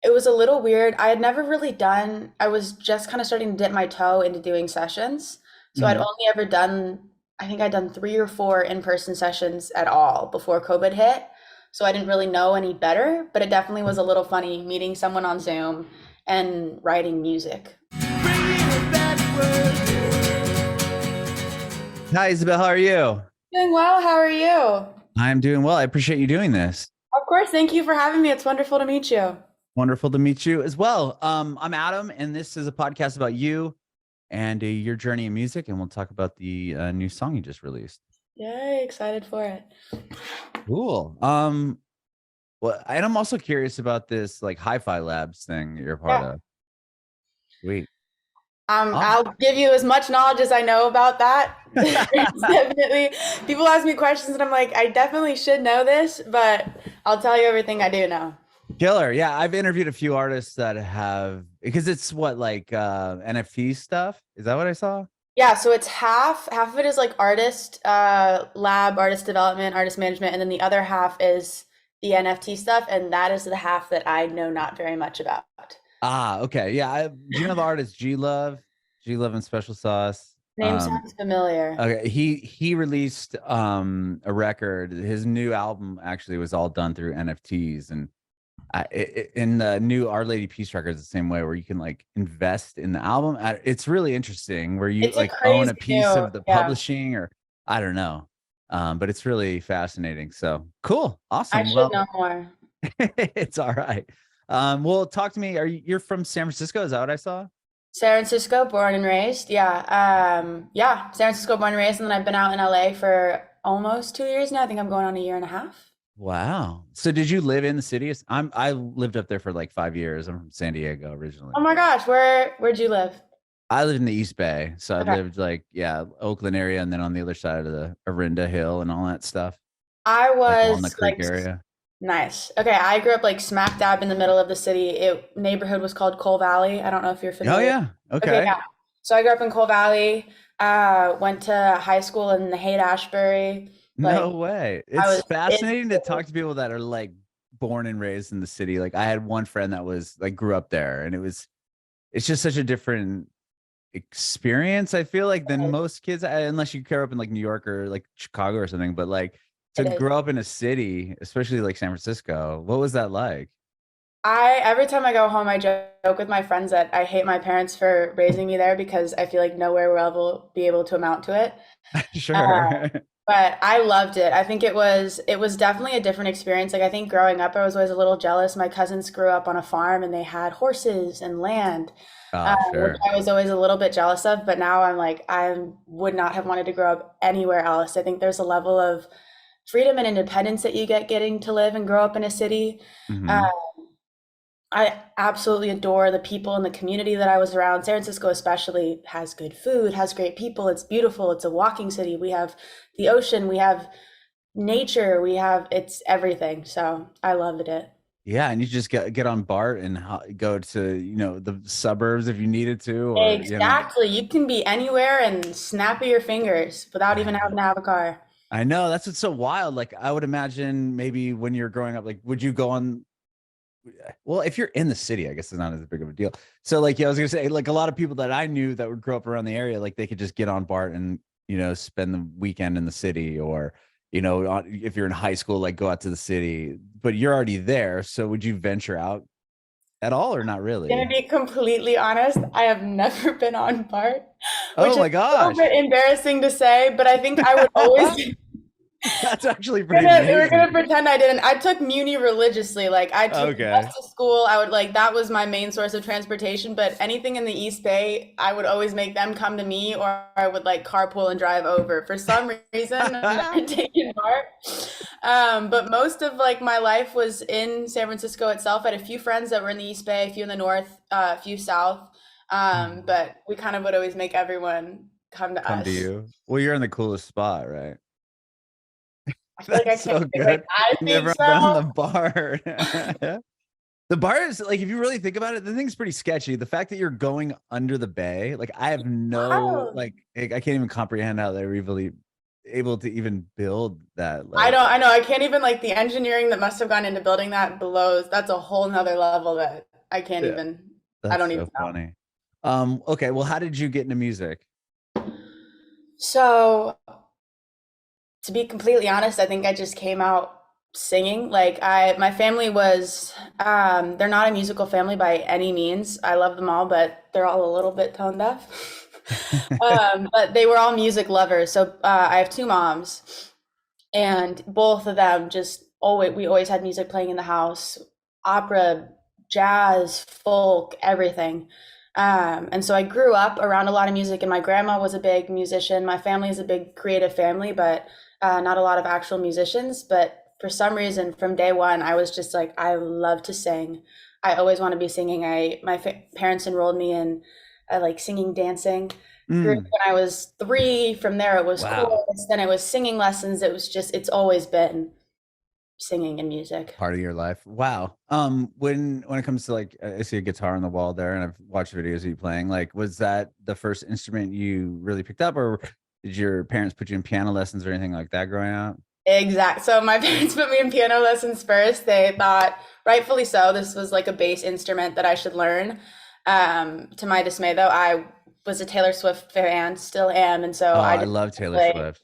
It was a little weird. I had never really done, I was just kind of starting to dip my toe into doing sessions. So I'd Hmm. only ever done, I think I'd done 3 or 4 in-person sessions at all before COVID hit. So I didn't really know any better, but it definitely was a little funny meeting someone on Zoom and writing music. Hi, Isabel. How are you? Doing well. How are you? I'm doing well. I appreciate you doing this. Of course. Thank you for having me. It's wonderful to meet you. Wonderful to meet you as well. I'm Adam, and this is a podcast about you and your journey in music, and we'll talk about the new song you just released. Yay, excited for it. Cool. Well, and I'm also curious about this like HIFI Labs thing that you're a part Yeah. of. Sweet. I'll give you as much knowledge as I know about that. It's definitely, people ask me questions and I'm like, I definitely should know this, but I'll tell you everything I do know. Killer. Yeah, I've interviewed a few artists that have because it's what like NFT stuff. Is that what I saw? Yeah, so it's half of it is like artist lab, artist development, artist management, and then the other half is the NFT stuff, and that is the half that I know not very much about. Ah, okay. Yeah. Do you know the artist G Love? G Love and Special Sauce. Name sounds familiar. Okay. He released a record. His new album actually was all done through NFTs, and in the new Our Lady Peace record is the same way where you can like invest in the album. It's really interesting where you It's a like own crazy a piece new, of the yeah. publishing or I don't know. But it's really fascinating. So cool. I Awesome. should Well, know more. it's all right. Well, talk to me. You're from San Francisco? Is that what I saw? San Francisco, born and raised. Yeah. Yeah, San Francisco, born and raised, and then I've been out in LA for almost 2 years now. I think I'm going on a year and a half. Wow. So did you live in the city? I lived up there for like 5 years. I'm from San Diego Oh originally. my gosh, where'd you live? I lived in the East Bay. So I Okay. lived like, yeah, Oakland area and then on the other side of the Orinda Hill and all that stuff, I like Walnut was Creek like area. nice. Okay, I grew up like smack dab in the middle of the city. It neighborhood was called Cole Valley. I don't know if you're Oh familiar. yeah. Okay, Okay. yeah. So I grew up in Cole Valley. Went to high school in the Haight Ashbury. No Like way. I It's was in fascinating to talk to people that are like born and raised in the city. Like I had one friend that was like grew up there and it's just such a different experience, I feel like, than most kids, unless you grew up in like New York or like Chicago or something. But like to it is. grow up in a city, especially like San Francisco, what was that like? I every time I go home, I joke with my friends that I hate my parents for raising me there because I feel like nowhere will be able to amount to it. Sure. But I loved it. I think it was definitely a different experience. Like I think growing up, I was always a little jealous. My cousins grew up on a farm and they had horses and land, Oh, which sure. I was always a little bit jealous of. But now I'm like, I would not have wanted to grow up anywhere else. I think there's a level of freedom and independence that you get getting to live and grow up in a city. Uh, Hmm. I absolutely adore the people in the community that I was around. San Francisco, especially, has good food, has great people. It's beautiful. It's a walking city. We have the ocean, we have nature, it's everything. So I loved it. Yeah, and you just get on BART and go to the suburbs if you needed to, or Exactly. You can be anywhere and snap of your fingers without I even having know. to have a car. I know that's what's so wild. Like I would imagine maybe when you're growing up, like would you go on well, if you're in the city, I guess it's not as big of a deal. So like, yeah, I was gonna say, like a lot of people that I knew that would grow up around the area, like they could just get on BART and spend the weekend in the city, or if you're in high school, like go out to the city. But you're already there, so would you venture out at all, or not Gonna really? be completely honest, I have never been on BART, which Oh is my a little bit gosh, embarrassing to say, but I think I would always that's actually pretty we're gonna amazing. pretend I didn't. I took Muni religiously. Like I took the bus Okay. to school. I would like that was my main source of transportation. But anything in the East Bay, I would always make them come to me, or I would like carpool and drive over. For some reason, I've never taken part. But most of like my life was in San Francisco itself. I had a few friends that were in the East Bay, a few in the North, a few South. But we kind of would always make everyone come to Come to us. you. Well, you're in the coolest spot, right? I feel like I That's can't so say like good. I You think never so. been on the bar. The bar is like, if you really think about it, the thing's pretty sketchy. The fact that you're going under the bay, like I have no, Wow. like, I can't even comprehend how they really. able to even build that? I know, I can't even like the engineering that must have gone into building that blows. That's a whole nother level that I can't Yeah, even, I that's don't even so know. funny. Okay, well, how did you get into music? So to be completely honest, I think I just came out singing. My family was, they're not a musical family by any means. I love them all, but they're all a little bit tone deaf. But they were all music lovers. So I have two moms, and both of them just always, we always had music playing in the house, opera, jazz, folk, everything. And so I grew up around a lot of music, and my grandma was a big musician. My family is a big creative family, but not a lot of actual musicians. But for some reason, from day one, I was just like, I love to sing. I always want to be singing. Parents enrolled me in like singing, dancing group Mm, when I was 3. From there, it was wow. chorus, then it was singing lessons. It was just, it's always been singing and music. Part of your life. Wow. When it comes to like, I see a guitar on the wall there, and I've watched videos of you playing. Like, was that the first instrument you really picked up, or did your parents put you in piano lessons or anything like that growing up? Exact. So my parents put me in piano lessons first. They thought, rightfully so, this was like a bass instrument that I should learn. To my dismay, though, I was a Taylor Swift fan, still am, and so Oh, I love Taylor Swift.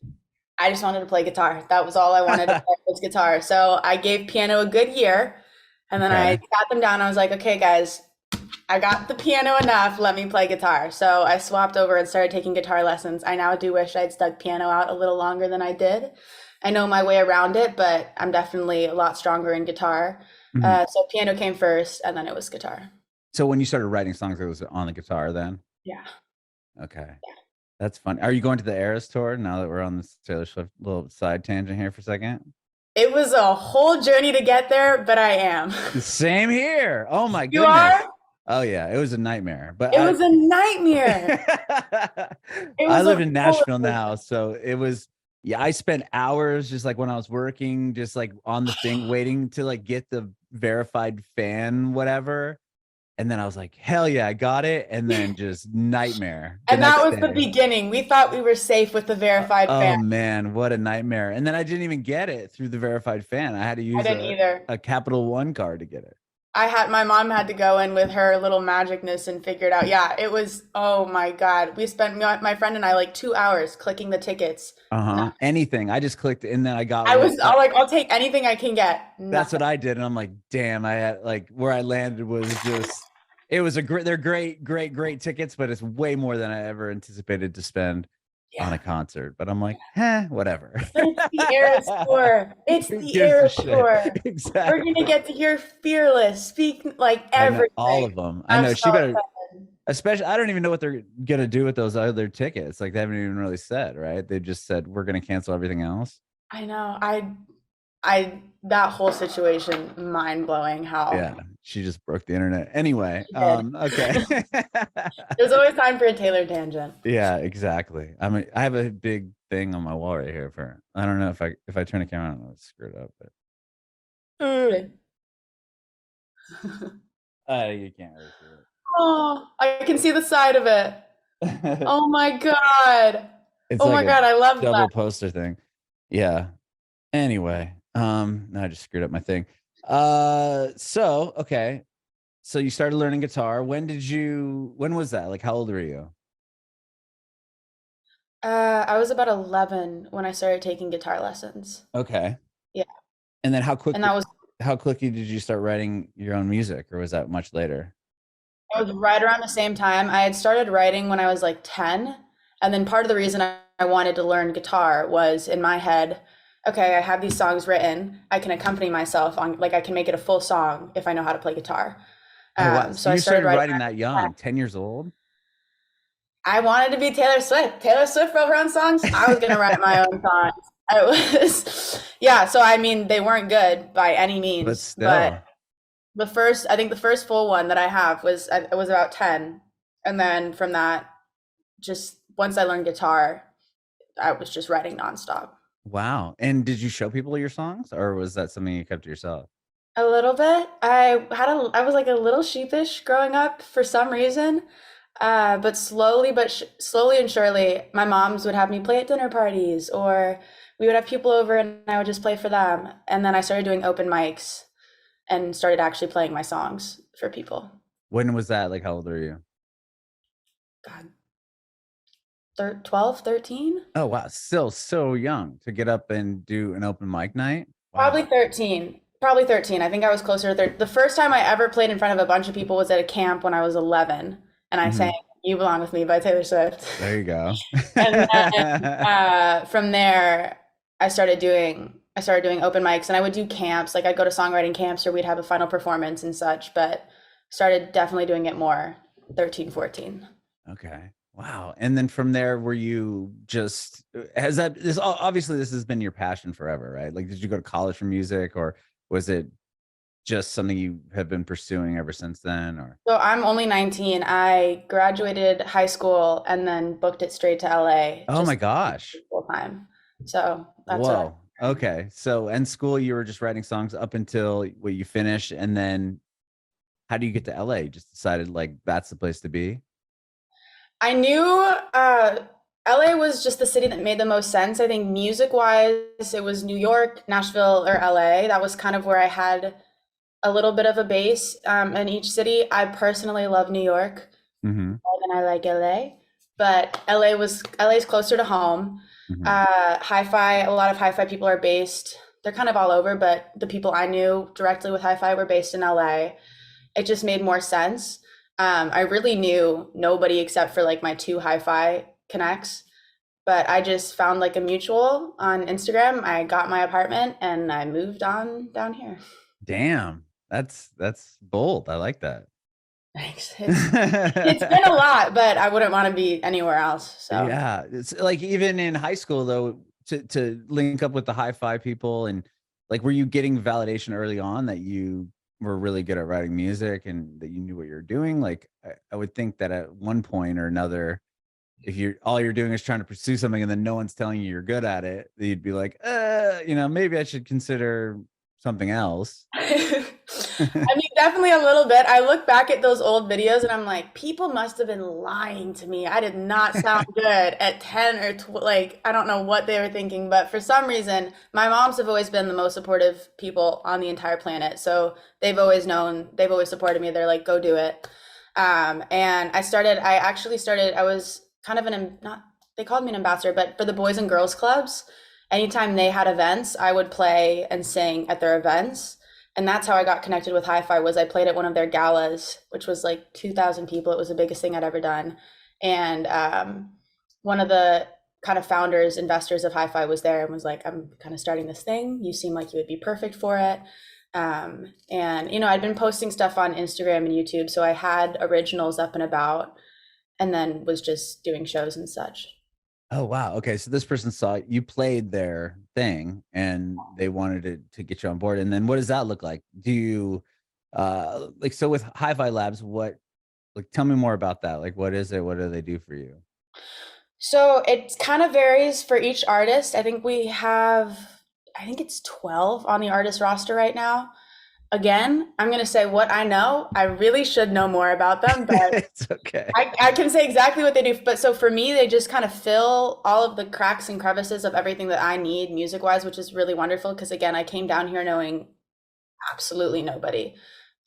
I just wanted to play guitar. That was all I wanted to play was guitar. So I gave piano a good year, and then I Okay. sat them down. I was like, okay, guys, I got the piano enough. Let me play guitar. So I swapped over and started taking guitar lessons. I now do wish I'd stuck piano out a little longer than I did. I know my way around it, but I'm definitely a lot stronger in guitar. Mhm. So piano came first, and then it was guitar. So when you started writing songs, it was on the guitar then? Yeah. Okay. That's fun. Are you going to the Eras tour now that we're on this Taylor Swift little side tangent here for a second? It was a whole journey to get there, but I am. Same here. Oh my You goodness. are? Oh yeah, it was a nightmare. But It was a nightmare. It I was a live in roller Nashville now, coaster. so it was yeah, I spent hours just like when I was working, just like on the thing waiting to like get the verified fan whatever. And then I was like, hell yeah, I got it. And then just nightmare the And that next was the day. beginning. We thought we were safe with the verified Oh fan. man, what a nightmare. And then I didn't even get it through the verified fan. I had to I use didn't either. a Capital One card to get it. My mom had to go in with her little magicness and figure it out. Yeah, it was, oh my God. We spent, my friend and I, like 2 hours clicking the tickets. No, Uh-huh. Anything. I just clicked and then I got I one. was all like, I'll take anything I can get. That's what Nothing. I did. And I'm like, damn, I had like where I landed was just it was a great they're great tickets, but it's way more than I ever anticipated to spend on Yeah. a concert. But I'm like, whatever. But it's the Eras tour. It's Who the gives a Eras shit? tour. We're gonna Exactly. get to hear Fearless speak like I know all everything. of them. I I'm know she so better, excited. especially I don't even know what they're gonna do with those other tickets. Like they haven't even really said, right? They just said we're gonna cancel everything else. I know. That whole situation, mind blowing how Yeah, she just broke the internet. Anyway, she did. okay. There's always time for a Taylor tangent. Yeah, exactly. I have a big thing on my wall right here for I don't know if I turn the camera on, it's screwed up, but you can't really see Oh, I can see the side of it. it. Oh my God. It's Oh like my a God, I love that. double poster thing. Yeah. Anyway, no, I just screwed up my thing. So okay. So you started learning guitar. When was that? Like how old were you? I was about 11 when I started taking guitar lessons. Okay. Yeah. And then And that was how quickly did you start writing your own music, or was that much later? It was right around the same time. I had started writing when I was like 10. And then part of the reason I wanted to learn guitar was in my head, okay, I have these songs written. I can accompany myself on, like, I can make it a full song if I know how to play guitar. Oh wow. So So I you started started writing. writing that young, 10 years old? I wanted to be Taylor Swift. Taylor Swift wrote her own songs. I was going to write my own songs. I was, yeah. So, I mean, they weren't good by any But means, but still. I think the first full one that I have was about 10. And then from that, just once I learned guitar, I was just writing nonstop. Wow. And did you show people your songs, or was that something you kept to yourself? A little bit. I was like a little sheepish growing up for some reason. But slowly and surely, my moms would have me play at dinner parties, or we would have people over and I would just play for them. And then I started doing open mics and started actually playing my songs for people. When was that? Like, how old are you? God, 12, 13? Oh wow, still so young to get up and do an open mic night. Probably Wow. 13. Probably 13. I think I was closer to 13. The first time I ever played in front of a bunch of people was at a camp when I was 11, and I sang Hmm. You Belong With Me by Taylor Swift. There you go. And then from there, I started doing open mics, and I would do camps. Like I'd go to songwriting camps, or we'd have a final performance and such. But started definitely doing it more 13, 14. Okay. Wow. And then from there, were you just has that this obviously this has been your passion forever, right? Like, did you go to college for music, or was it just something you have been pursuing ever since then? Or So I'm only 19. I graduated high school and then booked it straight to LA oh my just gosh. full time. So that's what Whoa. Okay. So in school you were just writing songs up until what you finish, and then how do you get to LA? You just decided like that's the place to be? I knew LA was just the city that made the most sense. I think music wise, it was New York, Nashville, or LA. That was kind of where I had a little bit of a base in each city. I personally love New York Hmm. more than I like LA, but LA's closer to home. Hmm. Hi-fi, a lot of hi-fi people are based. They're kind of all over, but the people I knew directly with hi-fi were based in LA. It just made more sense. I really knew nobody except for like my two hi-fi connects, but I just found like a mutual on Instagram. I got my apartment and I moved on down here. Damn. That's bold. I like that. Thanks. It's been a lot, but I wouldn't want to be anywhere else. So Yeah, it's like even in high school though, to link up with the hi-fi people, and like were you getting validation early on that you were really good at writing music and that you knew what you're doing? Like I would think that at one point or another, if you're all you're doing is trying to pursue something and then no one's telling you you're good at it, that you'd be like, maybe I should consider something else. I mean, definitely a little bit. I look back at those old videos and I'm like, people must have been lying to me. I did not sound good at 10 or like, I don't know what they were thinking, but for some reason, my moms have always been the most supportive people on the entire planet. So they've always known, they've always supported me. They're like, go do it. And I actually started, I was kind of not, they called me an ambassador, but for the Boys and Girls Clubs, anytime they had events, I would play and sing at their events. And that's how I got connected with Hi-Fi was I played at one of their galas, which was like 2,000 people. It was the biggest thing I'd ever done. And one of the kind of founders, investors of Hi-Fi was there and was like, I'm kind of starting this thing. You seem like you would be perfect for it. And, I'd been posting stuff on Instagram and YouTube. So I had originals up and about and then was just doing shows and such. Oh wow. Okay. So this person saw you played their thing and they wanted to get you on board. And then what does that look like? Do you like so with HIFI Labs, what like tell me more about that? Like what is it? What do they do for you? So it kind of varies for each artist. I think it's 12 on the artist roster right now. Again, I'm going to say what I know. I really should know more about them, but It's okay. I can say exactly what they do. But so for me, they just kind of fill all of the cracks and crevices of everything that I need music wise, which is really wonderful. Because again, I came down here knowing absolutely nobody.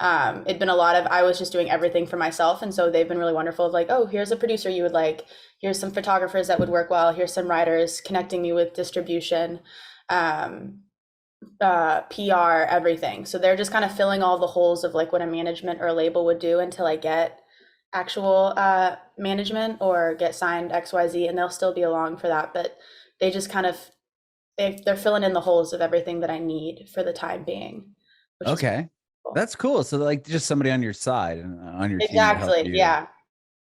It'd been a lot of I was just doing everything for myself, and so they've been really wonderful. Of like, oh, here's a producer you would like. Here's some photographers that would work well. Here's some writers connecting me with distribution, um, PR, everything. So they're just kind of filling all the holes of like what a management or a label would do until I get actual management or get signed XYZ, and they'll still be along for that. But they just kind of they're filling in the holes of everything that I need for the time being, which is Okay. cool. That's cool. So like just somebody on your side and on your team to help Exactly. you Yeah.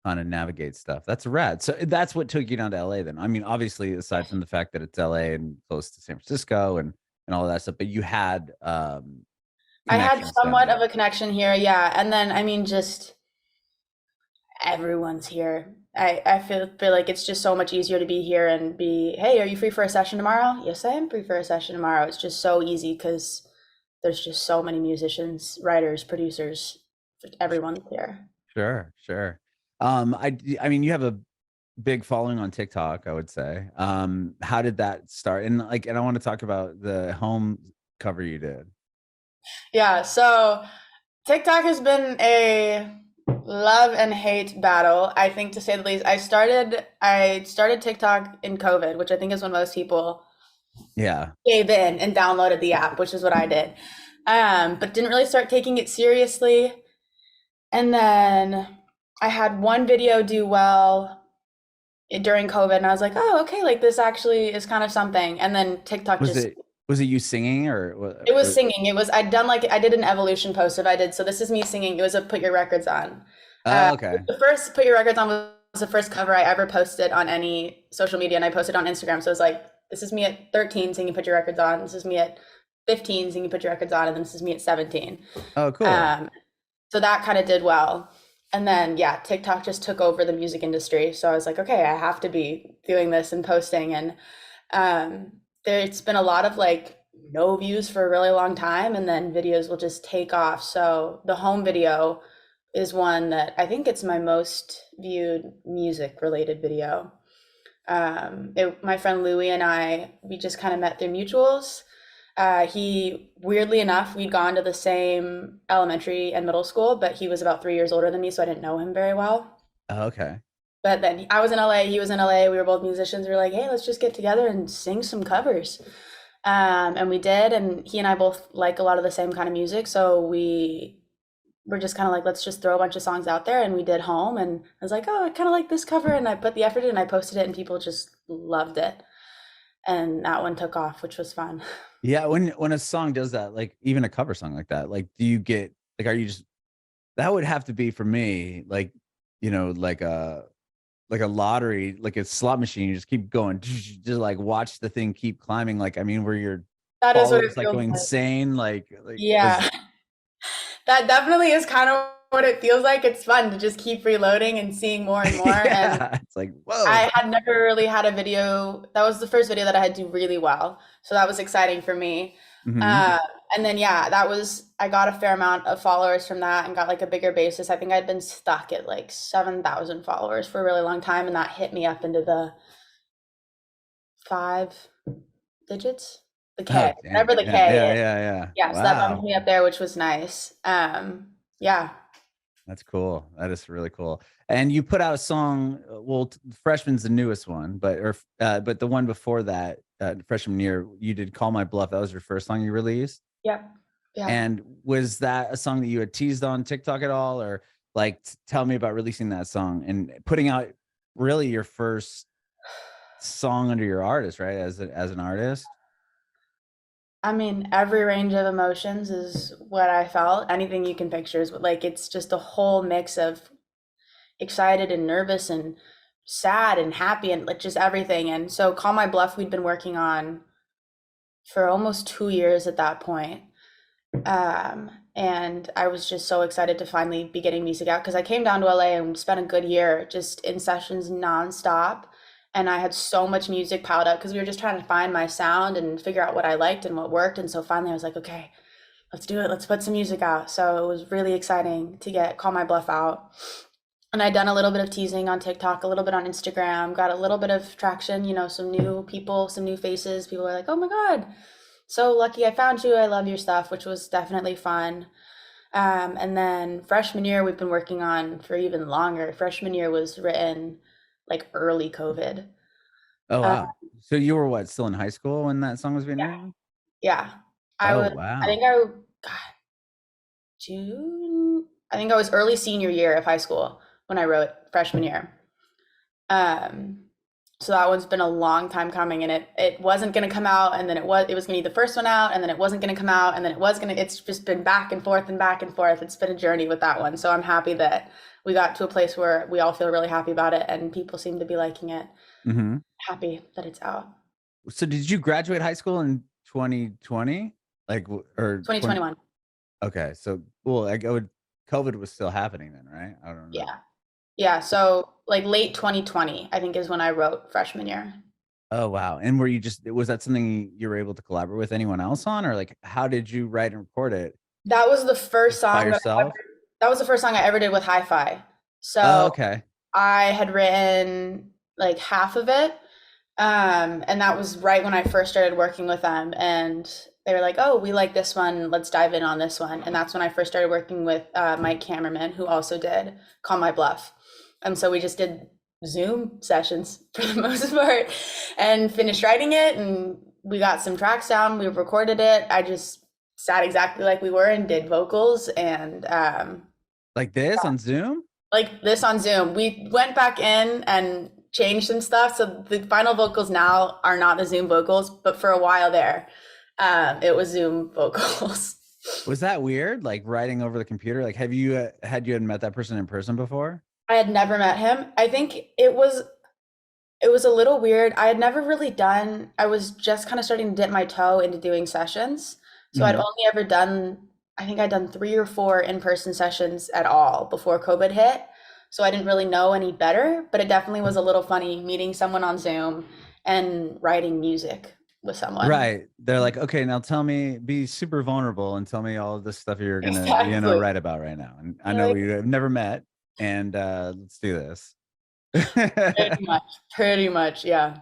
kind of navigate stuff. That's rad. So that's what took you down to LA then. I mean, obviously, aside from the fact that it's LA and close to San Francisco and all of that stuff, but you had I had connections down somewhat of there. a connection here. Yeah. And then, I mean, just everyone's here. I feel like it's just so much easier to be here and be, hey, are you free for a session tomorrow? Yes, I am free for a session tomorrow. It's just so easy because there's just so many musicians, writers, producers, everyone's here. Sure, sure. I mean, you have a big following on TikTok, I would say. How did that start? And like, and I want to talk about the home cover you did. Yeah, so TikTok has been a love and hate battle, I think to say the least. I started TikTok in COVID, which I think is when most people Yeah. gave in and downloaded the app, which is what I did. But didn't really start taking it seriously. And then I had one video do well during COVID, and I was like, oh, okay, like this actually is kind of something. And then TikTok Was just, it was it you singing or it was or singing. I did an evolution post if I did. So this is me singing. It was a Put Your Records On. oh, okay. The first Put Your Records On was the first cover I ever posted on any social media, and I posted on Instagram. So it was like, this is me at 13 singing Put Your Records On. This is me at 15 singing Put Your Records On, and then this is me at 17. Oh, cool. Um, so that kind of did well. And then, yeah, TikTok just took over the music industry. So I was like, okay, I have to be doing this and posting. And there's been a lot of like no views for a really long time, and then videos will just take off. So the home video is one that I think it's my most viewed music related video. My friend Louie and we just kind of met through mutuals. He, weirdly enough, we'd gone to the same elementary and middle school, but he was about 3 years older than me, so I didn't know him very well. Oh, okay. But then I was in LA, he was in LA, we were both musicians. We were like, hey, let's just get together and sing some covers. And we did, and he and I both like a lot of the same kind of music, so we were just kind of like, let's just throw a bunch of songs out there, and we did Home, and I was like, oh, I kind of like this cover, and I put the effort in, and I posted it, and people just loved it. And that one took off, which was fun. Yeah, when a song does that, like even a cover song like that, like do you get like are you just that would have to be for me, like, like a lottery, like a slot machine. You just keep going, just like watch the thing keep climbing. Like, I mean, were your That is what it followers like feels going like. insane? Like was Yeah, that definitely is kind of what it feels like. It's fun to just keep reloading and seeing more and more. And yeah, it's like whoa. I had never really had a video. That was the first video that I had do really well. So that was exciting for me. Hmm. Uh, and then, yeah, I got a fair amount of followers from that and got like a bigger basis. I think I'd been stuck at like 7,000 followers for a really long time. And that hit me up into the 5 digits, the Oh K, damn. whatever the Yeah, K yeah, is. yeah, yeah. Yeah, so that bumped Wow. me up there, which was nice. Yeah. That's cool. That is really cool. And you put out a song. Well, Freshman's the newest one, but the one before that, freshman year, you did "Call My Bluff." That was your first song you released. Yep. Yeah. And was that a song that you had teased on TikTok at all, or like tell me about releasing that song and putting out really your first song under your artist, right? As an artist. I mean, every range of emotions is what I felt. Anything you can picture is like it's just a whole mix of excited and nervous and sad and happy and like just everything. And so Call My Bluff we'd been working on for almost 2 years at that point. And I was just so excited to finally be getting music out because I came down to LA and spent a good year just in sessions nonstop. And I had so much music piled up because we were just trying to find my sound and figure out what I liked and what worked. And so finally I was like, okay, let's do it. Let's put some music out. So it was really exciting to get Call My Bluff out. And I'd done a little bit of teasing on TikTok, a little bit on Instagram, got a little bit of traction, some new people, some new faces. People were like, oh my God, so lucky I found you. I love your stuff, which was definitely fun. And then freshman year, we've been working on for even longer. Freshman year was written like early COVID. Oh Uh, wow. So you were what, still in high school when that song was being yeah, written? yeah. Oh I wow. think God, June, I think I was early senior year of high school when I wrote freshman year. Um, so that one's been a long time coming, and it wasn't going to come out, and then it was going to be the first one out, and then it wasn't going to come out, and then it's just been back and forth and back and forth. It's been a journey with that one. So I'm happy that we got to a place where we all feel really happy about it and people seem to be liking it. Hmm. Happy that it's out. So did you graduate high school in 2020? Or 20? 2021. Okay. So well, COVID was still happening then, right? I don't know. Yeah. Yeah. So like late 2020, I think is when I wrote freshman year. Oh wow. And was that something you were able to collaborate with anyone else on, or like how did you write and record it? That was the first Just by song yourself? that was the first song I ever did with Hi-Fi. Oh, So okay. I had written like half of it. And that was right when I first started working with them. And they were like, oh, we like this one. Let's dive in on this one. And that's when I first started working with Mike Cameraman, who also did Call My Bluff. And so we just did Zoom sessions for the most part and finished writing it. And we got some tracks down. We recorded it. I just sat exactly like we were and did vocals and Like this on Zoom? like this on Zoom. We went back in and changed some stuff. So the final vocals now are not the Zoom vocals, but for a while there, it was Zoom vocals. Was that weird? Like writing over the computer? Like, have you had met that person in person before? I had never met him. I think it was a little weird. I had never really done, I was just kind of starting to dip my toe into doing sessions. So I'd Mhm. only ever done, I think I'd done 3 or 4 in-person sessions at all before COVID hit. So I didn't really know any better, but it definitely was a little funny meeting someone on Zoom and writing music with someone. Right. They're like, okay, now tell me, be super vulnerable and tell me all of this stuff you're gonna, Exactly. write about right now. And I You're know like, we have never met, and let's do this. pretty much, yeah.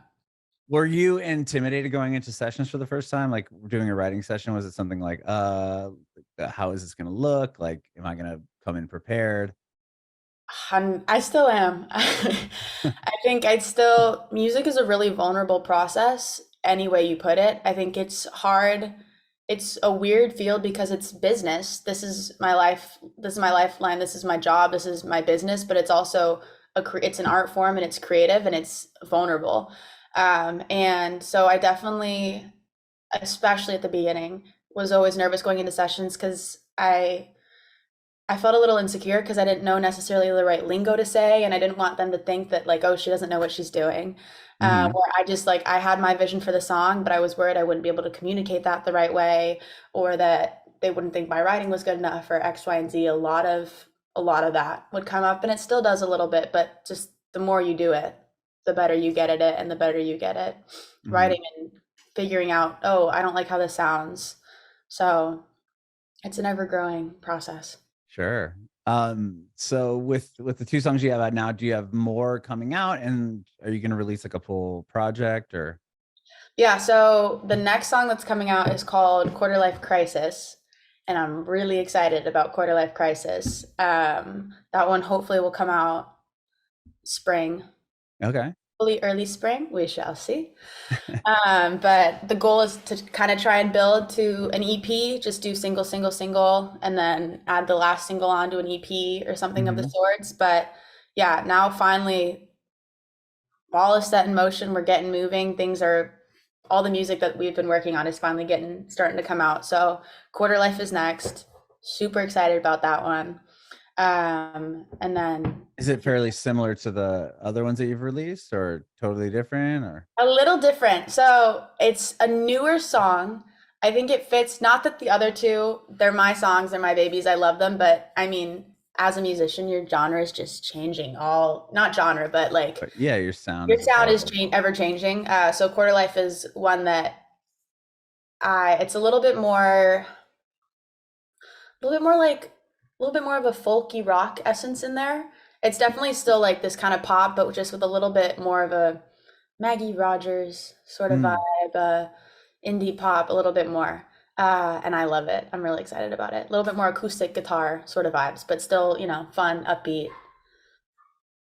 Were you intimidated going into sessions for the first time? Like doing a writing session? Was it something like, how is this gonna look? Like, am I gonna come in prepared? I still am. I think music is a really vulnerable process, any way you put it. I think it's hard. It's a weird field because it's business. This is my life. This is my lifeline. This is my job. This is my business, but it's also it's an art form and it's creative and it's vulnerable. And so I definitely, especially at the beginning, was always nervous going into sessions because I felt a little insecure because I didn't know necessarily the right lingo to say, and I didn't want them to think that like, oh, she doesn't know what she's doing. Mhm. Where I just like I had my vision for the song, but I was worried I wouldn't be able to communicate that the right way, or that they wouldn't think my writing was good enough, or X, Y, and Z. A lot of that would come up, and it still does a little bit, but just the more you do it, the better you get at it, and the better you get at Mhm. writing and figuring out, oh, I don't like how this sounds. So it's an ever growing process. Sure. So with the two songs you have out now, do you have more coming out, and are you gonna release like a full project or? Yeah, so the next song that's coming out is called Quarter Life Crisis, and I'm really excited about Quarter Life Crisis. That one hopefully will come out spring, Okay. hopefully early spring. We shall see. But the goal is to kind of try and build to an EP, just do single, single, single, and then add the last single onto an EP or something of the Mhm. sorts. But yeah, now finally ball is set in motion. We're getting moving. All the music that we've been working on is finally starting to come out. So Quarter Life is next. Super excited about that one. And then Is it fairly similar to the other ones that you've released, or totally different, or? a little different. So it's a newer song. I think it fits, not that the other two, they're my songs, they're my babies. I love them. But I mean, as a musician, your genre is just changing not genre, but like But yeah, your sound your is sound is evolving. ever changing. So Quarter Life is one that it's a little bit more of a folky rock essence in there. It's definitely still like this kind of pop, but just with a little bit more of a Maggie Rogers sort of Mm, vibe, indie pop, a little bit more. And I love it. I'm really excited about it. A little bit more acoustic guitar sort of vibes, but still, fun, upbeat,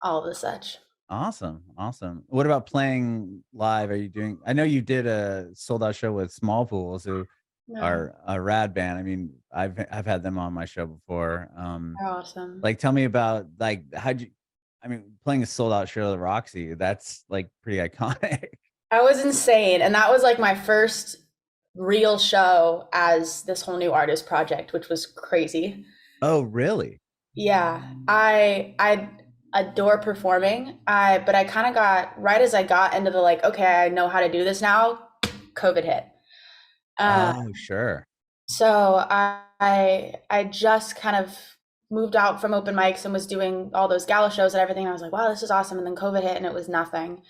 all of the such. awesome, awesome. What about playing live? Are you doing? I know you did a sold out show with Smallpools, who Yeah, are a rad band. I mean, I've had them on my show before. they're awesome. Like, tell me about like how'd you? I mean, playing a sold out show at the Roxy, that's like pretty iconic. That was insane. And that was like my first real show as this whole new artist project, which was crazy. Oh, really? Yeah, I adore performing. But I kind of got right as I got into the like, okay, I know how to do this now. COVID hit. Uh, Oh, sure. so I just kind of moved out from open mics and was doing all those gala shows and everything. I was like, wow, this is awesome. And then COVID hit and it was nothing.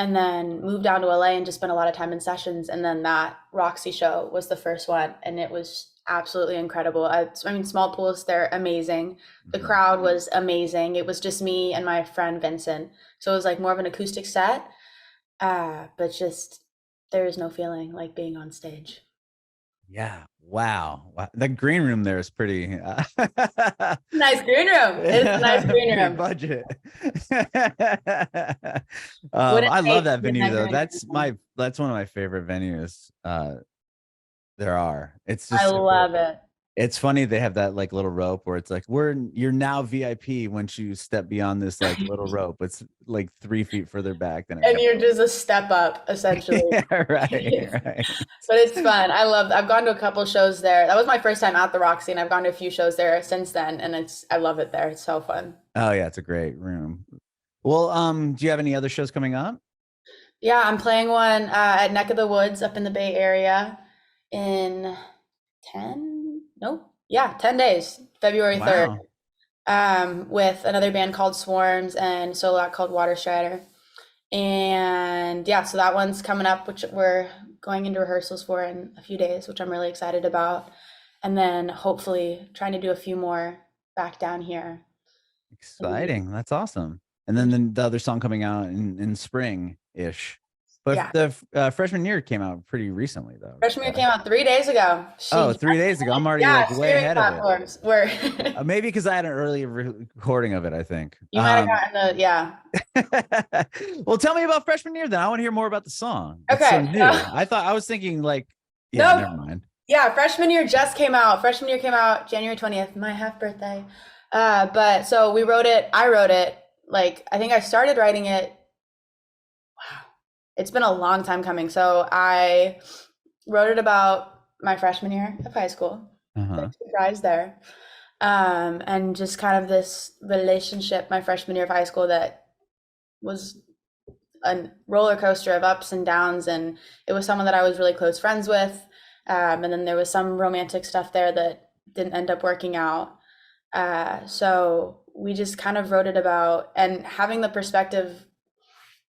And then moved down to LA and just spent a lot of time in sessions. And then that Roxy show was the first one, and it was absolutely incredible. I mean, Smallpools, they're amazing. The Mhm. crowd was amazing. It was just me and my friend Vincent. So it was like more of an acoustic set, but just there is no feeling like being on stage. Yeah. Wow. Wow. The green room there is pretty Nice green room. It's a nice green pretty room. budget. Wouldn't I love hate that to be in venue that though. green room. That's one of my favorite venues there are. It's I just so cool. love it. It's funny they have that like little rope where it's like you're now VIP once you step beyond this like little rope. It's like 3 feet further back than And everyone. you're just a step up, essentially. Yeah, right, right. But it's fun. I've gone to a couple shows there. That was my first time at the Roxy, and I've gone to a few shows there since then, and I love it there. It's so fun. Oh yeah, it's a great room. Well, do you have any other shows coming up? Yeah, I'm playing one at Neck of the Woods up in the Bay Area in 10, nope. Yeah, 10 days, February 3rd, Wow. with another band called Swarms and solo act called Water Strider. And yeah, so that one's coming up, which we're going into rehearsals for in a few days, which I'm really excited about. And then hopefully trying to do a few more back down here. Exciting. That's awesome. And then Thank you. the other song coming out in spring-ish. But Yeah. the freshman year came out pretty recently though. Freshman year came out 3 days ago. Oh, 3 days ago. I'm already Yeah, like way streaming ahead of it. platforms were Maybe because I had an early recording of it, I think. you might have gotten yeah. Well, tell me about freshman year then. I want to hear more about the song. It's so Okay. new. I was thinking like, yeah, No, never mind. yeah, freshman year just came out. Freshman year came out January 20th, my half birthday. But so I wrote it, like I think I started writing it. Wow. It's been a long time coming. So I wrote it about my freshman year of high school. Uh-huh. Big surprise there. And just kind of this relationship my freshman year of high school that was a roller coaster of ups and downs. And it was someone that I was really close friends with. And then there was some romantic stuff there that didn't end up working out. So we just kind of wrote it about, and having the perspective,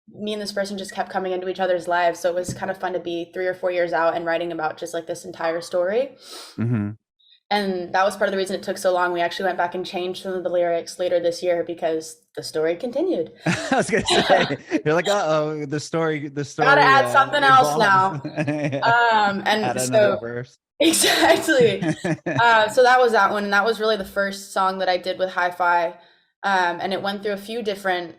me and this person just kept coming into each other's lives. So it was kind of fun to be 3 or 4 years out and writing about just like this entire story. Mm-hmm. And that was part of the reason it took so long. We actually went back and changed some of the lyrics later this year because the story continued. I was gonna say you're like, uh-oh, the story Gotta add something else now. Add And another so verse. exactly. So that was that one, and that was really the first song that I did with Hi-Fi. And it went through a few different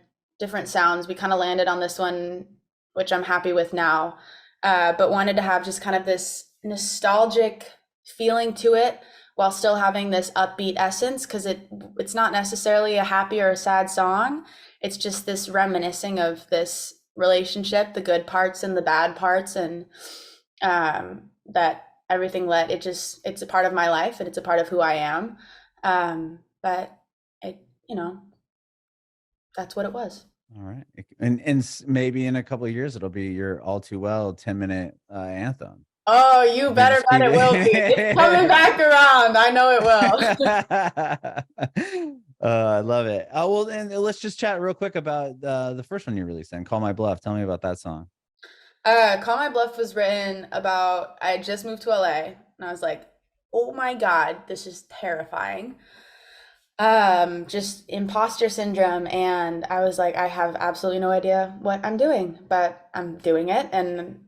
sounds. We kind of landed on this one, which I'm happy with now. But wanted to have just kind of this nostalgic feeling to it while still having this upbeat essence, because it's not necessarily a happy or a sad song. It's just this reminiscing of this relationship, the good parts and the bad parts, and that everything it's a part of my life and it's a part of who I am. But it, that's what it was. All right. And maybe in a couple of years it'll be your all too well 10-minute anthem. Oh, you They better just bet keep it will be. It's coming back around. I know it will. I love it. Oh, well, then let's just chat real quick about the first one you released then, Call My Bluff. Tell me about that song. Call My Bluff was written about, I had just moved to LA and I was like, oh my God, this is terrifying. Just imposter syndrome. And I was like, I have absolutely no idea what I'm doing, but I'm doing it. And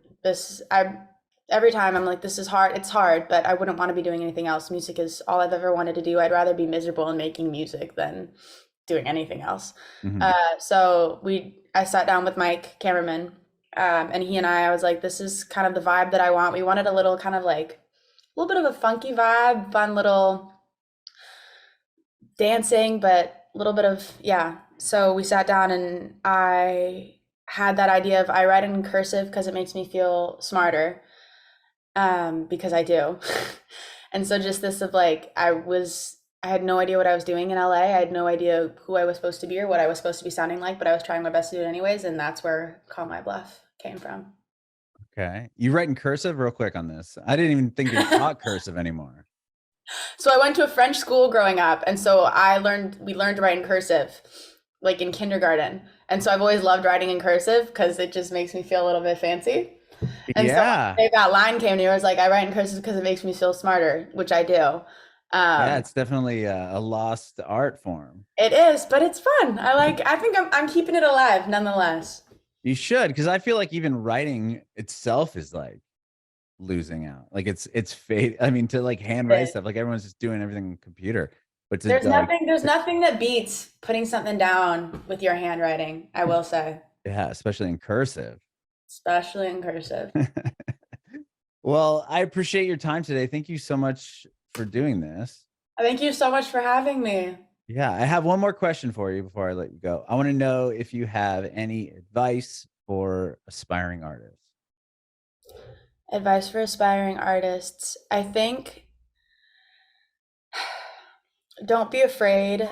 every time I'm like, this is hard. It's hard, but I wouldn't want to be doing anything else. Music is all I've ever wanted to do. I'd rather be miserable in making music than doing anything else. Mhm. So I sat down with Mike, cameraman, and he and I was like, this is kind of the vibe that I want. We wanted a little kind of like a little bit of a funky vibe, fun little dancing, but a little bit of, yeah. So we sat down and I had that idea of I write it in cursive because it makes me feel smarter, because I do. And so just this of like, I had no idea what I was doing in LA. I had no idea who I was supposed to be or what I was supposed to be sounding like, but I was trying my best to do it anyways. And that's where Call My Bluff came from. Okay. You write in cursive real quick on this. I didn't even think you taught cursive anymore. So I went to a French school growing up, and so we learned to write in cursive, like in kindergarten. And so I've always loved writing in cursive because it just makes me feel a little bit fancy. And so Yeah. one day that line came to me, I was like, I write in cursive because it makes me feel smarter, which I do. Yeah, Um, it's definitely a lost art form. it is, but it's fun. I think I'm keeping it alive nonetheless. You should, because I feel like even writing itself is like losing out. Like it's fate. I mean, to like handwrite stuff, like everyone's just doing everything on computer. But to like There's nothing that beats putting something down with your handwriting, I will say, yeah, especially in cursive. especially in cursive. Well, I appreciate your time today. Thank you so much for doing this. Thank you so much for having me. Yeah, I have one more question for you before I let you go. I want to know if you have any advice for aspiring artists. Advice for aspiring artists. I think don't be afraid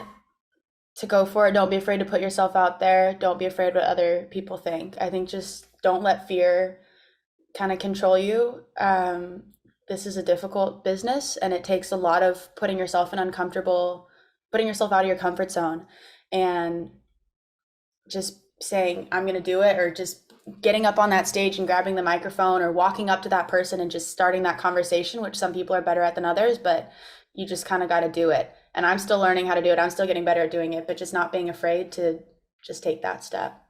to go for it. Don't be afraid to put yourself out there. Don't be afraid what other people think. I think just don't let fear kind of control you. This is a difficult business and it takes a lot of putting yourself out of your comfort zone and just saying, I'm going to do it, or just getting up on that stage and grabbing the microphone or walking up to that person and just starting that conversation, which some people are better at than others, but you just kind of got to do it. And I'm still learning how to do it. I'm still getting better at doing it, but just not being afraid to just take that step.